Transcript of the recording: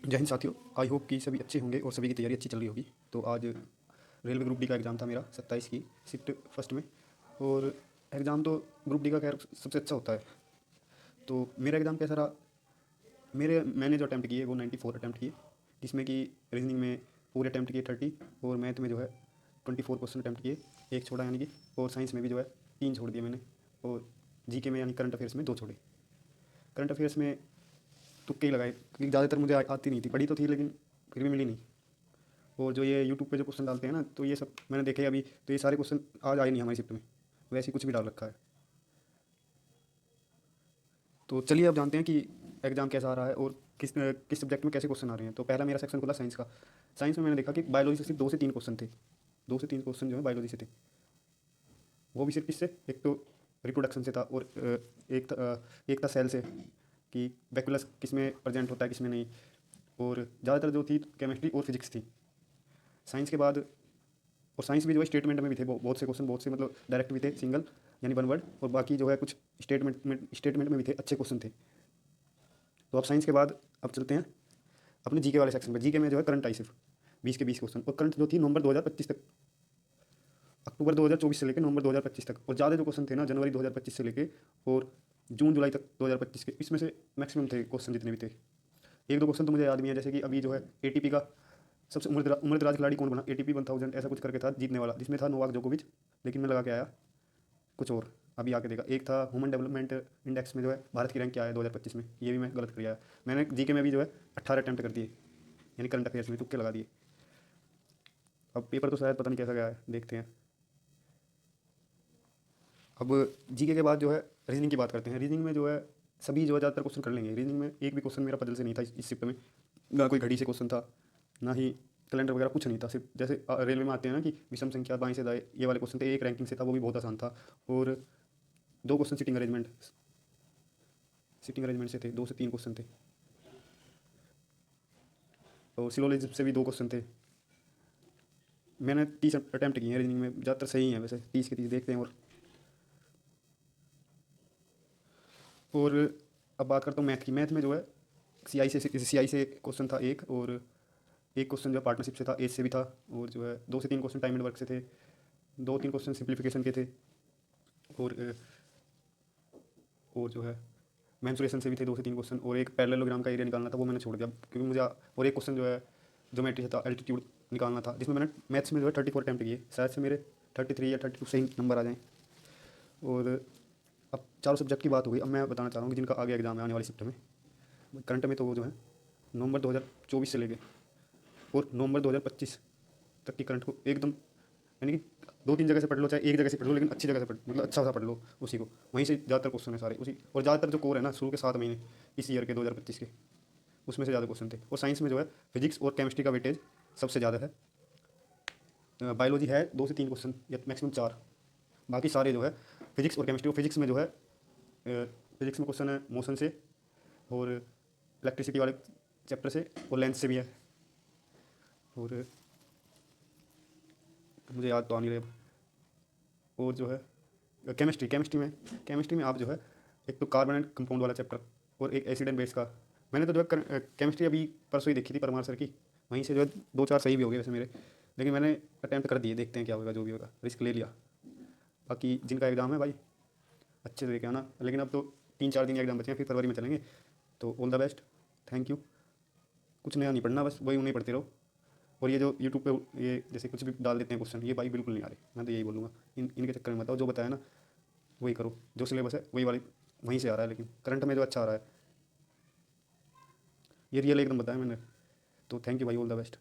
जय हिंद साथियों। I hope कि सभी अच्छे होंगे और सभी की तैयारी अच्छी चल रही होगी। तो आज रेलवे ग्रुप डी का एग्ज़ाम था मेरा 27 की शिफ्ट फर्स्ट में। और एग्ज़ाम तो ग्रुप डी का खैर सबसे अच्छा होता है। तो मेरा एग्ज़ाम कैसा रहा? मैंने जो अटैम्प्ट किए वो 94 अटैम्प्ट किए, जिसमें कि रीजनिंग में पूरे अटैम्प्ट किए 30, और मैथ में जो है 24 क्वेश्चन अटैम्प्ट किए, एक छोड़ा यानी कि। और साइंस में भी जो है 3 छोड़ दिए मैंने। और जीके में यानी करंट अफेयर्स में 2 छोड़े। करंट अफेयर्स में तुक्के ही लगाए, क्योंकि ज़्यादातर मुझे आती नहीं थी, पढ़ी तो थी लेकिन फिर भी मिली नहीं। और जो ये यूट्यूब पे जो क्वेश्चन डालते हैं ना, तो ये सब मैंने देखे अभी, तो ये सारे क्वेश्चन आज आए नहीं हमारी शिफ्ट में, वैसे ही कुछ भी डाल रखा है। तो चलिए अब जानते हैं कि एग्ज़ाम कैसा आ रहा है और किस किस सब्जेक्ट में कैसे क्वेश्चन आ रहे हैं। तो पहला मेरा सेक्शन खुला साइंस का। साइंस में मैंने देखा कि बायोलॉजी से सिर्फ 2 से 3 क्वेश्चन थे। 2 से 3 क्वेश्चन जो है बायोलॉजी से थे, वो भी सिर्फ किससे, एक तो रिप्रोडक्शन से था, और एक था सेल से, कि वैक्यूलस किस में प्रेजेंट होता है किस में नहीं। और ज़्यादातर जो थी केमिस्ट्री और फिजिक्स थी साइंस के बाद। और साइंस भी जो है स्टेटमेंट में भी थे बहुत से क्वेश्चन, बहुत से मतलब डायरेक्ट भी थे, सिंगल यानी वन वर्ड, और बाकी जो है कुछ स्टेटमेंट में भी थे, अच्छे क्वेश्चन थे। तो अब साइंस के बाद अब चलते हैं अपने जीके वाले सेक्शन में। जीके में जो है करंट आई सिर्फ 20 के 20 क्वेश्चन, और करंट जो थी नवंबर 2025 तक, अक्टूबर 2024 से लेकर नवंबर 2025 तक। और ज़्यादा जो क्वेश्चन थे ना जनवरी 2025 से लेके और जून जुलाई तक 2025 के, इसमें से मैक्सिमम थे क्वेश्चन जितने भी थे। एक दो क्वेश्चन तो मुझे याद भी है, जैसे कि अभी जो है एटीपी का सबसे उम्रदराज खिलाड़ी कौन बना, एटीपी 1000 ऐसा कुछ करके था जीतने वाला, जिसमें था नोवाक जोकोविच, लेकिन मैं लगा के आया कुछ और, अभी आके देखा। एक था ह्यूमन डेवलपमेंट इंडेक्स में जो है भारत की रैंक क्या है 2025 में, ये भी मैं गलत कर आया। मैंने जीके में भी जो है 18 अटैम्प्ट कर दिए, यानी करंट अफेयर्स में तुक्के लगा दिए। अब पेपर तो शायद पता नहीं कैसा गया है, देखते हैं। अब जीके के बाद जो है रीजनिंग की बात करते हैं। रीजनिंग में जो है सभी जो है ज़्यादातर क्वेश्चन कर लेंगे। रीजनिंग में एक भी क्वेश्चन मेरा पजल से नहीं था इस शिफ्ट में, ना कोई घड़ी से क्वेश्चन था, ना ही कैलेंडर वगैरह कुछ नहीं था। सिर्फ जैसे रेलवे में आते हैं ना कि विषम संख्या बाएं से दाएं, ये वाले क्वेश्चन थे। एक रैंकिंग से था, वो भी बहुत आसान था। और 2 क्वेश्चन सिटिंग अरेंजमेंट से थे, 2 से 3 क्वेश्चन थे। और सिलोजिज्म से भी 2 क्वेश्चन थे। मैंने 30 अटैम्प्ट किए हैं रीजनिंग में, ज़्यादातर सही हैं वैसे, 30 के 30 देखते हैं। और अब बात करता हूँ मैथ की। मैथ में जो है सी आई से क्वेश्चन था एक, और एक क्वेश्चन जो है पार्टनरशिप से था, एज से भी था। और जो है 2 से 3 क्वेश्चन टाइम एंड वर्क से थे, 2-3 क्वेश्चन सिंप्लीफिकेशन के थे। और और जो है मेंसुरेशन से भी थे 2 से 3 क्वेश्चन। और एक पैरेललोग्राम का एरिया निकालना था, वो मैंने छोड़ दिया क्योंकि मुझे। और एक क्वेश्चन जो है ज्योमेट्री से था, एल्टीट्यूड निकालना था, जिसमें मैंने मैथ्स में जो है 34 अटैम्प्ट किए, शायद से मेरे 33 या 32 सही नंबर आ जाएँ। और अब चारों सब्जेक्ट की बात हो गई। अब मैं बताना चाह रहा हूँ कि जिनका आगे एग्जाम है आने वाली शिफ्ट में। करंट में तो वो जो है नवंबर 2024 से लेके और नवंबर 2025 तक की करंट को एकदम, यानी कि 2-3 जगह से पढ़ लो, चाहे एक जगह से पढ़ लो, लेकिन अच्छी जगह से पढ़, मतलब अच्छा सा पढ़ लो उसी को। वहीं से ज़्यादातर क्वेश्चन है सारे उसी। और ज़्यादातर जो कोर है ना शुरू के 7 महीने इस ईयर के 2025 के, उसमें से ज़्यादा क्वेश्चन थे। और साइंस में जो है फिजिक्स और केमिस्ट्री का वेटेज सबसे ज़्यादा है। बायोलॉजी है 2 से 3 क्वेश्चन या मैक्सिमम 4। बाकी सारे जो है फिजिक्स और केमिस्ट्री। और फिजिक्स में जो है फिजिक्स में क्वेश्चन है मोशन से, और इलेक्ट्रिसिटी वाले चैप्टर से, और लेंथ से भी है। और मुझे याद तो आ नहीं रहे अब। और जो है केमिस्ट्री में आप जो है एक तो कार्बन एंड कंपाउंड वाला चैप्टर, और एक एसिड एंड बेस का। मैंने तो जो है केमिस्ट्री अभी परसों ही देखी थी परमार सर की, वहीं से जो है 2-4 सही भी हो गए वैसे मेरे, लेकिन मैंने अटैम्प्ट कर दिए, देखते हैं क्या होगा, जो भी होगा रिस्क ले लिया। बाकी जिनका एग्ज़ाम है भाई अच्छे से लेके आना, लेकिन अब तो 3-4 दिन एग्ज़ाम बचे हैं, फिर फरवरी में चलेंगे। तो all the best, thank you. कुछ नया नहीं पढ़ना, बस वही उन्हें पढ़ते रहो। और ये जो यूट्यूब पे ये जैसे कुछ भी डाल देते हैं क्वेश्चन, ये भाई बिल्कुल नहीं आ रहे। मैं तो यही बोलूँगा, इनके चक्कर में मत आओ, जो बताया ना वही करो, जो सिलेबस है वही वाली वहीं से आ रहा है। लेकिन करंट में जो अच्छा आ रहा है, ये रियल एकदम बताया मैंने। तो थैंक यू भाई, ऑल द बेस्ट।